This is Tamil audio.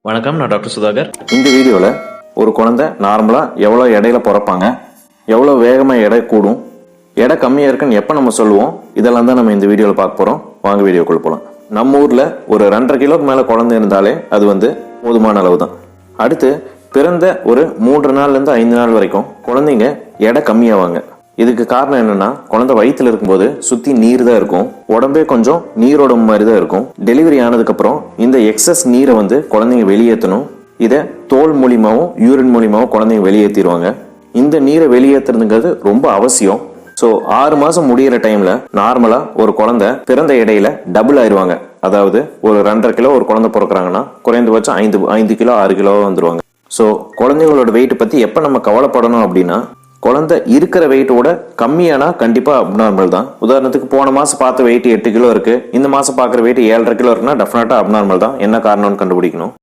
வணக்கம், நான் டாக்டர் சுதாகர். இந்த வீடியோவில் ஒரு குழந்தை நார்மலாக எவ்வளோ எடையில பிறப்பாங்க, எவ்வளோ வேகமாக எடை கூடும், எடை கம்மியாக இருக்குன்னு எப்போ நம்ம சொல்லுவோம், இதெல்லாம் தான் நம்ம இந்த வீடியோவில் பார்க்க போகிறோம். வாங்க வீடியோக்குள்ள போகலாம். நம்ம ஊரில் ஒரு 2.5 கிலோக்கு மேலே குழந்தை இருந்தாலே அது போதுமான அளவு தான். அடுத்து பிறந்த ஒரு 3 நாள்லேருந்து 5 நாள் வரைக்கும் குழந்தைங்க எடை கம்மியாவாங்க. இதுக்கு காரணம் என்னன்னா, குழந்தை வயிற்றுல இருக்கும்போது சுத்தி நீர் தான் இருக்கும், உடம்பே கொஞ்சம் நீரோட மாதிரி தான் இருக்கும். டெலிவரி ஆனதுக்கு அப்புறம் இந்த எக்ஸஸ் நீரை குழந்தைங்க வெளியேற்றணும். இதை தோல் மூலியமாவும் யூரின் மூலியமாவும் குழந்தைங்க வெளியேற்றிடுவாங்க. இந்த நீரை வெளியேற்றுறதுங்கிறது ரொம்ப அவசியம். ஸோ 6 மாசம் முடிகிற டைம்ல நார்மலா ஒரு குழந்தை பிறந்த இடையில டபுள் ஆயிடுவாங்க. அதாவது ஒரு 2.5 கிலோ ஒரு குழந்தை பிறக்கிறாங்கன்னா குறைந்தபட்சம் 5 கிலோ 6 கிலோ வந்துருவாங்க. ஸோ குழந்தைங்களோட வெயிட் பத்தி எப்ப நம்ம கவலைப்படணும் அப்படின்னா, குழந்தை இருக்கிற வெயிட்டோட கம்மியானா கண்டிப்பா அப்நார்மல் தான். உதாரணத்துக்கு போன மாசம் பார்த்த வெயிட் 8 கிலோ இருக்கு, இந்த மாசம் பாக்குற வெயிட் 7.5 கிலோ இருக்குன்னா டெஃபினட்டா அப்நார்மல் தான். என்ன காரணம்னு கண்டுபிடிக்கணும்.